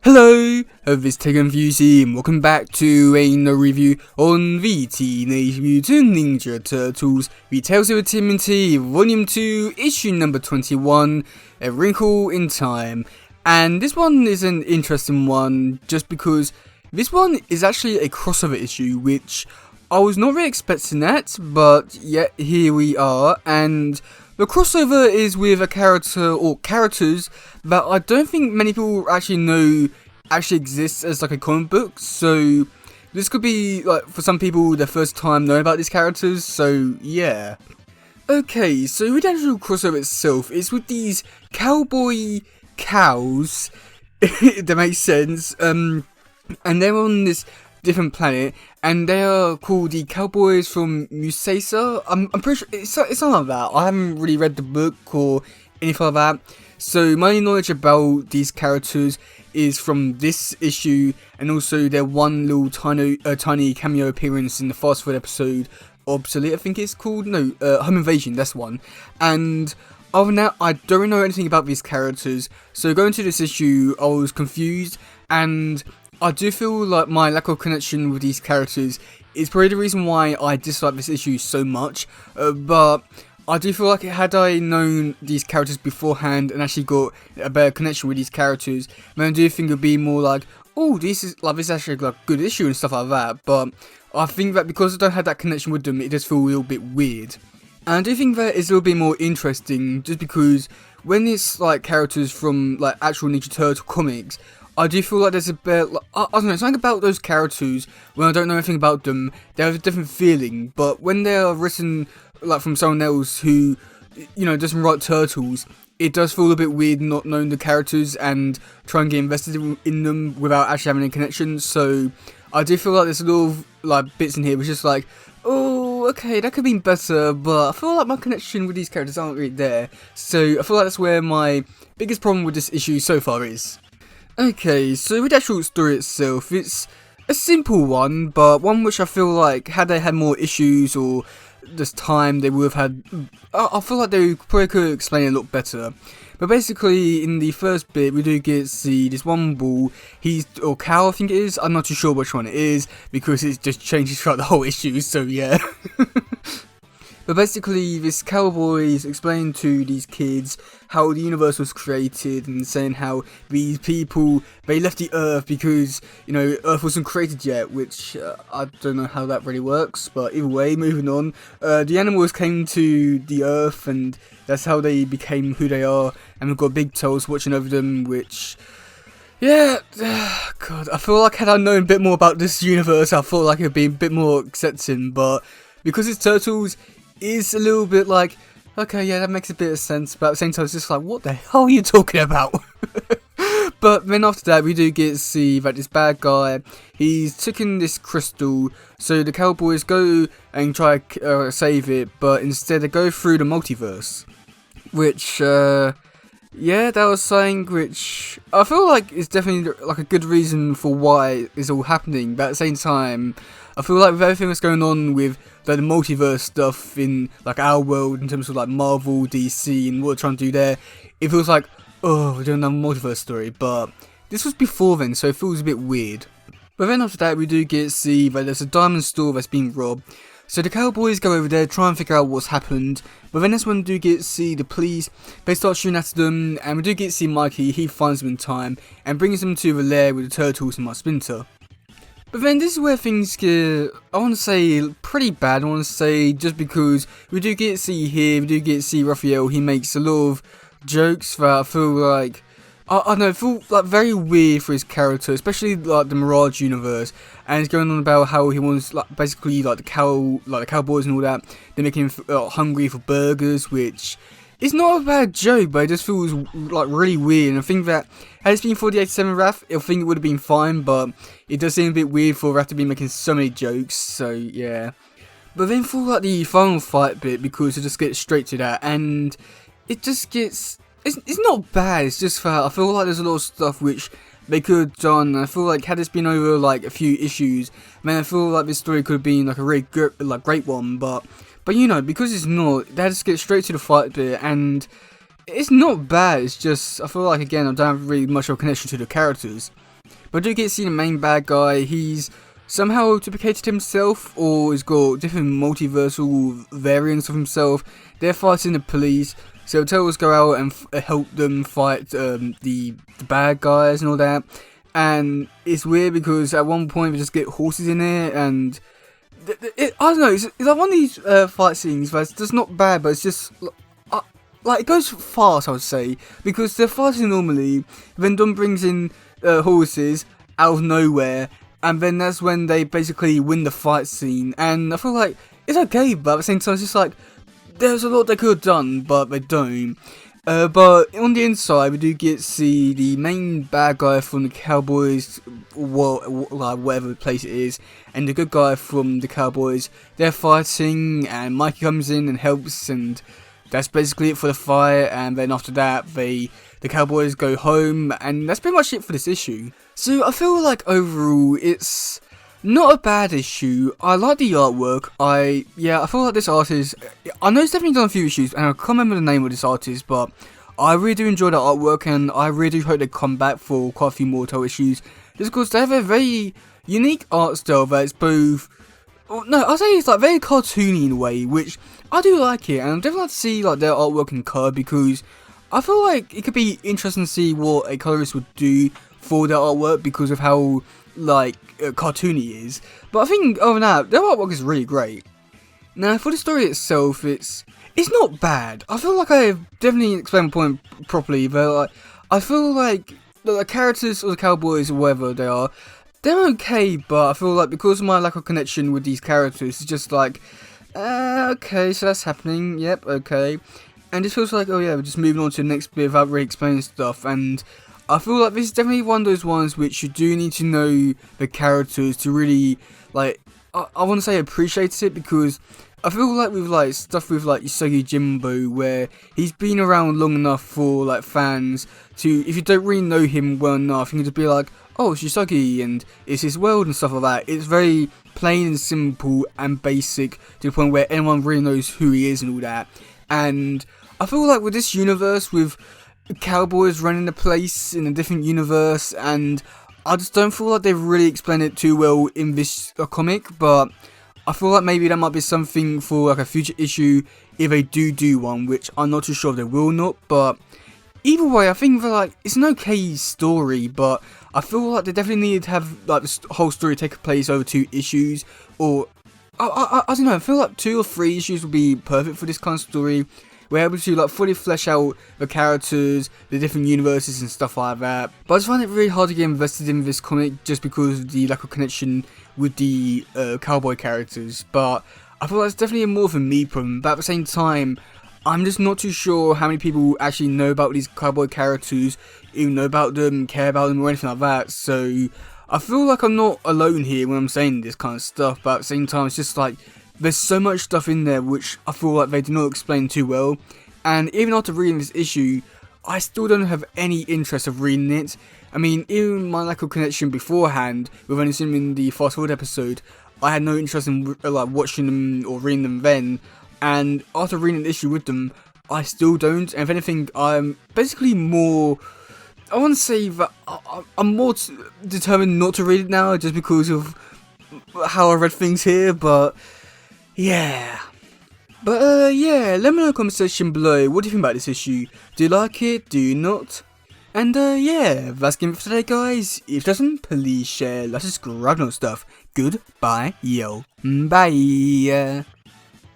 Hello, this is teddygaming and welcome back to another review on the Teenage Mutant Ninja Turtles, the Tales of Timothy, Volume 2, Issue number 21, A Wrinkle in Time. And this one is an interesting one, just because this one is actually a crossover issue, which I was not really expecting that, but yet here we are, and the crossover is with a character, or characters, that I don't think many people actually know actually exists as like a comic book, so this could be, like, for some people, their first time knowing about these characters, so yeah. Okay, so with the actual crossover itself, it's with these cowboy cows, if that makes sense, and they're on this different planet, and they are called the Cowboys from Musasa. I'm pretty sure it's something like that. I haven't really read the book or anything like that, so my only knowledge about these characters is from this issue, and also their one little tiny cameo appearance in the fast forward episode Obsolete, I think it's called. No, Home Invasion, that's one. And other than that, I don't know anything about these characters, so going to this issue I was confused, and I do feel like my lack of connection with these characters is probably the reason why I dislike this issue so much, but I do feel like had I known these characters beforehand and actually got a better connection with these characters, then I do think it would be more like, oh, this is actually like a good issue and stuff like that, but I think that because I don't have that connection with them, it does feel a little bit weird. And I do think that it's a little bit more interesting, just because when it's like characters from like actual Ninja Turtle comics, I do feel like there's a bit, like, I don't know, something about those characters, when I don't know anything about them, they have a different feeling, but when they are written like from someone else who, you know, doesn't write Turtles, it does feel a bit weird not knowing the characters and trying to get invested in them without actually having a connection. So I do feel like there's a little like bits in here which is like, oh, okay, that could be better, but I feel like my connection with these characters aren't really there. So I feel like that's where my biggest problem with this issue so far is. Okay, so with the actual story itself, it's a simple one, but one which I feel like had they had more issues or this time they would have had, I feel like they probably could explain it a lot better. But basically, in the first bit, we do get to see this one bull, or cow I think it is, I'm not too sure which one it is, because it just changes throughout the whole issue, so yeah. But basically, this cowboy is explaining to these kids how the universe was created, and saying how these people, they left the Earth because, you know, Earth wasn't created yet, which I don't know how that really works, but either way, moving on. The animals came to the Earth, and that's how they became who they are, and we've got big toes watching over them, which, yeah, God, I feel like had I known a bit more about this universe, I felt like it would be a bit more accepting, but because it's Turtles, is a little bit like, okay, yeah, that makes a bit of sense, but at the same time it's just like, what the hell are you talking about? But then after that, we do get to see that this bad guy, he's taken this crystal, so the cowboys go and try to save it, but instead they go through the multiverse, which, yeah, that was something which I feel like is definitely like a good reason for why it's all happening, but at the same time, I feel like with everything that's going on with like the multiverse stuff in like our world, in terms of like Marvel, DC, and what we're trying to do there, it feels like, oh, we're doing another multiverse story, but this was before then, so it feels a bit weird. But then after that, we do get to see that there's a diamond store that's been robbed, so the cowboys go over there, try and figure out what's happened, but then that's when we do get to see the police, they start shooting at them, and we do get to see Mikey, he finds them in time, and brings them to the lair with the turtles and Mark Splinter. But then this is where things get, I want to say, pretty bad. I want to say, just because we do get to see here, we do get to see Raphael, he makes a lot of jokes that I feel like, I don't know, feel like very weird for his character, especially like the Mirage universe, and he's going on about how he wants, like, basically like the cowboys and all that, they're making him hungry for burgers, which it's not a bad joke, but it just feels like really weird, and I think that had it been for the 87 Raph, I think it would have been fine, but it does seem a bit weird for Raph to be making so many jokes, so yeah. But then for like the final fight bit, because it just gets straight to that, and it just gets, it's not bad, it's just that I feel like there's a lot of stuff which they could have done. I feel like had this been over like a few issues, man, I feel like this story could have been like a really good, like great one, but you know, because it's not, they just get straight to the fight bit, and it's not bad, it's just, I feel like, again, I don't have really much of a connection to the characters. But I do get to see the main bad guy. He's somehow duplicated himself, or has got different multiversal variants of himself. They're fighting the police, so Turtles go out and help them fight the bad guys and all that. And it's weird because at one point we just get horses in it, and I don't know, it's like one of these fight scenes that's just not bad, but it's just like it goes fast, I would say, because they're fighting normally, then Don brings in horses out of nowhere, and then that's when they basically win the fight scene. And I feel like it's okay, but at the same time it's just like there's a lot they could have done, but they don't. But on the inside, we do get to see the main bad guy from the Cowboys, like whatever place it is, and the good guy from the Cowboys. They're fighting, and Mikey comes in and helps, and that's basically it for the fight. And then after that, the Cowboys go home, and that's pretty much it for this issue. So I feel like overall, it's not a bad issue. I like the artwork. I feel like this artist, I know it's definitely done a few issues, and I can't remember the name of this artist, but I really do enjoy the artwork, and I really do hope they come back for quite a few more Turtle issues, just because they have a very unique art style that's both, I'll say it's like very cartoony in a way, which I do like it, and I'm definitely like to see like their artwork in colour, because I feel like it could be interesting to see what a colorist would do for their artwork because of how like cartoony is. But I think other than that, their artwork is really great. Now for the story itself, it's not bad. I feel like I've definitely explained my point properly, but like, I feel like the characters or the Cowboys or whatever they are, they're okay, but I feel like because of my lack of connection with these characters, it's just like okay, so that's happening, yep, okay, and it feels like, oh yeah, we're just moving on to the next bit without really explaining stuff. And I feel like this is definitely one of those ones which you do need to know the characters to really, like, I want to say appreciate it, because I feel like with like stuff with like Usagi Jimbo, where he's been around long enough for like fans to, if you don't really know him well enough, you can just be like, oh, it's Usagi and it's his world and stuff like that. It's very plain and simple and basic to the point where anyone really knows who he is and all that. And I feel like with this universe, with Cowboys running the place in a different universe, and I just don't feel like they've really explained it too well in this comic, but I feel like maybe that might be something for like a future issue if they do one, which I'm not too sure if they will not. But either way, I think that like it's an okay story, but I feel like they definitely needed to have like the whole story take place over 2 issues, or I don't know, I feel like 2 or 3 issues would be perfect for this kind of story. We're able to like fully flesh out the characters, the different universes and stuff like that. But I just find it really hard to get invested in this comic just because of the lack of connection with the cowboy characters. But I feel like it's definitely more of a me problem. But at the same time, I'm just not too sure how many people actually know about these cowboy characters, even know about them, care about them or anything like that. So I feel like I'm not alone here when I'm saying this kind of stuff. But at the same time, it's just like there's so much stuff in there which I feel like they do not explain too well, and even after reading this issue, I still don't have any interest of reading it. I mean, even my lack of connection beforehand, with only seeing them in the fast forward episode, I had no interest in like watching them or reading them then, and after reading the issue with them, I still don't. And if anything, I'm basically more, I want to say that I'm more determined not to read it now, just because of how I read things here, but yeah. But yeah, let me know in the comment section below, what do you think about this issue? Do you like it? Do you not? And yeah, that's game for today, guys. If it doesn't, please share, let's subscribe and stuff. Goodbye, yo. Bye.